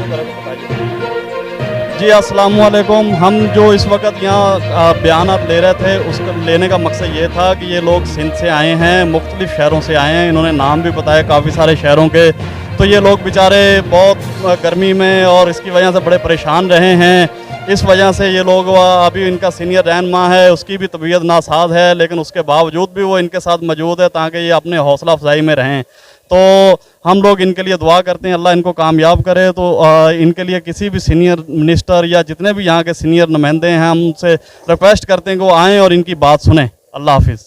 शुरू करें तो बताइए। जी अस्सलाम वालेकुम। हम जो इस वक्त यहाँ बयानात ले रहे थे, उसका लेने का मकसद ये था कि ये लोग सिंध से आए हैं, मुख्तलिफ़ शहरों से आए हैं। इन्होंने नाम भी बताया काफ़ी सारे शहरों के। तो ये लोग बेचारे बहुत गर्मी में और इसकी वजह से बड़े परेशान रहे हैं। इस वजह से ये लोग अभी इनका सीनियर रहनुमा है, उसकी भी तबीयत नासाज है, लेकिन उसके बावजूद भी वो इनके साथ मौजूद है ताकि ये अपने हौसला अफजाई में रहें। तो हम लोग इनके लिए दुआ करते हैं, अल्लाह इनको कामयाब करे। तो इनके लिए किसी भी सीनियर मिनिस्टर या जितने भी यहाँ के सीनियर नुमाइंदे हैं, हम उनसे रिक्वेस्ट करते हैं कि वो आएँ और इनकी बात सुने। अल्लाह हाफिज़।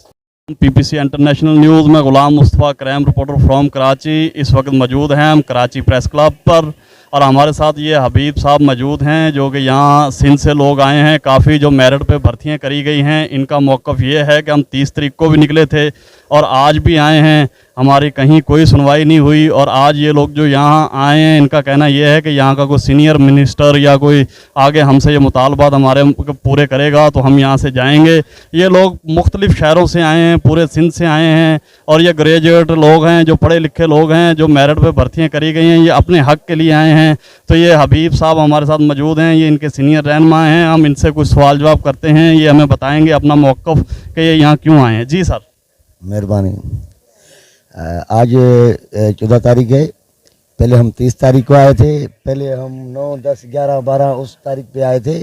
PPC इंटरनेशनल न्यूज़ में Ghulam Mustafa crime reporter from Karachi. इस वक्त मौजूद हैं हम कराची प्रेस क्लब पर, और हमारे साथ ये हबीब साहब मौजूद हैं जो कि यहाँ सिंध से लोग आए हैं। काफ़ी जो मेरिट पे भर्तियाँ करी गई हैं, इनका मौक़िफ़ ये है कि हम 30 तारीख को भी निकले थे और आज भी आए हैं, हमारी कहीं कोई सुनवाई नहीं हुई। और आज ये लोग जो यहाँ आए हैं, इनका कहना ये है कि यहाँ का कोई सीनियर मिनिस्टर या कोई आगे हमसे ये मुतालबात हमारे पूरे करेगा तो हम यहाँ से जाएंगे। ये लोग मुख्तलिफ़ शहरों से आए हैं, पूरे सिंध से आए हैं, और ये ग्रेजुएट लोग हैं, जो पढ़े लिखे लोग हैं, जो मेरिट पे भर्तियाँ करी गई हैं, ये अपने हक़ के लिए आए हैं। तो ये हबीब साहब हमारे साथ मौजूद हैं, ये इनके सीनियर रहनुमा हैं। हम इनसे कुछ सवाल जवाब करते हैं, ये हमें बताएँगे अपना मौक़िफ़ कि ये यहाँ क्यों आए हैं। जी सर। मेहरबानी। आज 14 तारीख है। पहले हम 30 तारीख को आए थे, पहले हम 9, 10, 11, 12 उस तारीख पे आए थे।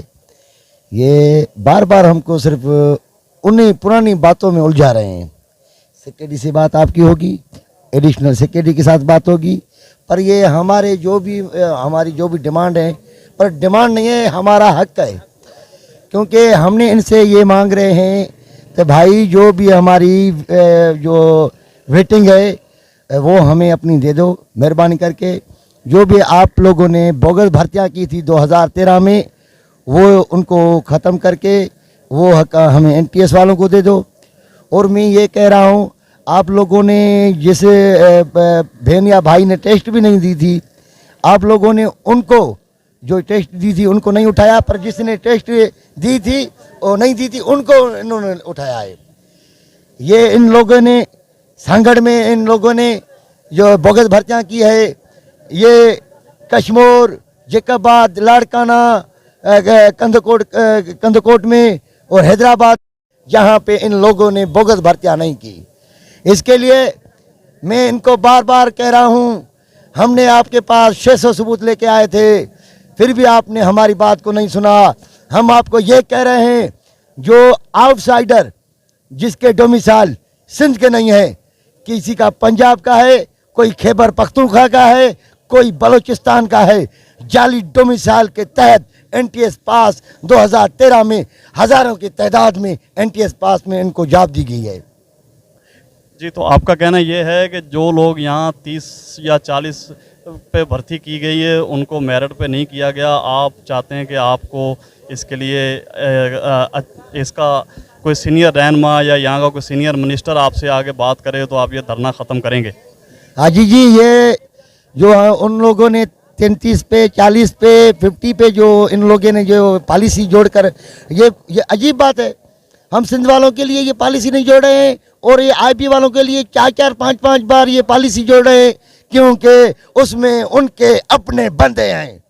ये बार बार हमको सिर्फ उन्हीं पुरानी बातों में उलझा रहे हैं। सिक्योरिटी से बात आपकी होगी, एडिशनल सिक्योरिटी के साथ बात होगी, पर ये हमारी जो भी डिमांड है, पर डिमांड नहीं है, हमारा हक है। क्योंकि हमने इनसे ये मांग रहे हैं तो भाई जो भी हमारी जो वेटिंग है वो हमें अपनी दे दो मेहरबानी करके। जो भी आप लोगों ने बोगस भर्तियाँ की थी 2013 में, वो उनको ख़त्म करके वो हक हमें NTS वालों को दे दो। और मैं ये कह रहा हूँ, आप लोगों ने जैसे बहन या भाई ने टेस्ट भी नहीं दी थी, आप लोगों ने उनको जो टेस्ट दी थी उनको नहीं उठाया, पर जिसने टेस्ट दी थी और नहीं दी थी उनको इन्होंने उठाया है। ये इन लोगों ने संगठ में इन लोगों ने जो बोगस भर्तियाँ की है, ये कश्मीर, जैकबाद, लाड़काना, कंदकोट में और हैदराबाद, जहाँ पे इन लोगों ने बोगस भर्तियाँ नहीं की। इसके लिए मैं इनको बार बार कह रहा हूँ, हमने आपके पास 600 सबूत लेके आए थे, फिर भी आपने हमारी बात को नहीं सुना। हम आपको ये कह रहे हैं, जो आउटसाइडर जिसके डोमिसाइल सिंध के नहीं है, किसी का पंजाब का है, कोई खैबर पख्तूनख्वा का है, कोई बलूचिस्तान का है, जाली डोमिसाइल के तहत NTS पास 2013 में हज़ारों की तादाद में NTS पास में इनको जॉब दी गई है। जी, तो आपका कहना ये है कि जो लोग यहाँ 30 या 40 पे भर्ती की गई है, उनको मेरिट पे नहीं किया गया। आप चाहते हैं कि आपको इसके लिए इसका कोई सीनियर रहनुमा या यहाँ का कोई सीनियर मिनिस्टर आपसे आगे बात करे तो आप ये धरना ख़त्म करेंगे? हाँ जी, ये जो उन लोगों ने 33 पे, 40 पे, 50 पे जो इन लोगों ने जो पॉलिसी जोड़कर, ये अजीब बात है। हम सिंध वालों के लिए ये पॉलिसी नहीं जोड़ रहे हैं, और ये IB वालों के लिए 4-4, 5-5 बार ये पॉलिसी जोड़ रहे हैं, क्योंकि उसमें उनके अपने बंदे हैं,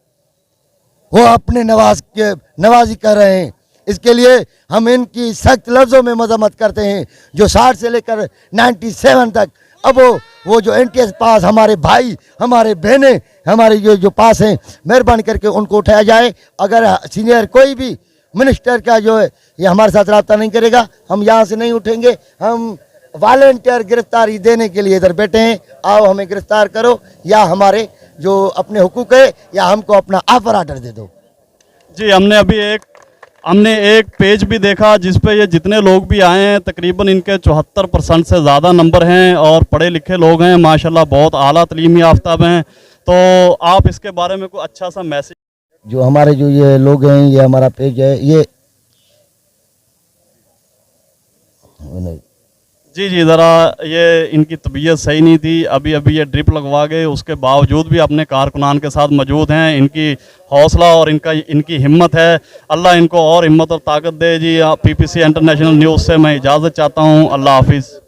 वो अपने नवाजी कर रहे हैं। इसके लिए हम इनकी सख्त लफ्ज़ों में मजम्मत करते हैं। जो 60 से लेकर 97 तक, अब वो जो NTS पास हमारे भाई, हमारे बहनें, हमारे जो पास हैं, मेहरबानी करके उनको उठाया जाए। अगर सीनियर कोई भी मिनिस्टर का जो है ये हमारे साथ रब्ता नहीं करेगा, हम यहाँ से नहीं उठेंगे। हम वॉलंटियर गिरफ्तारी देने के लिए इधर बैठे हैं। आओ हमें गिरफ्तार करो, या हमारे जो अपने हुकूक है, या हमको अपना ऑफर ऑर्डर दे दो। जी, हमने एक पेज भी देखा जिस पे ये जितने लोग भी आए हैं, तकरीबन इनके 74% से ज़्यादा नंबर हैं और पढ़े लिखे लोग हैं, माशाल्लाह बहुत आला तलीमी याफ्ताब हैं। तो आप इसके बारे में कोई अच्छा सा मैसेज। जो हमारे जो ये लोग हैं, ये हमारा पेज है, ये जी, ज़रा ये इनकी तबीयत सही नहीं थी, अभी ये ड्रिप लगवा गए, उसके बावजूद भी अपने कारकुनान के साथ मौजूद हैं। इनकी हौसला और इनकी हिम्मत है, अल्लाह इनको और हिम्मत और ताकत दे। जी, PPC इंटरनेशनल न्यूज़ से मैं इजाज़त चाहता हूँ। अल्लाह हाफिज़।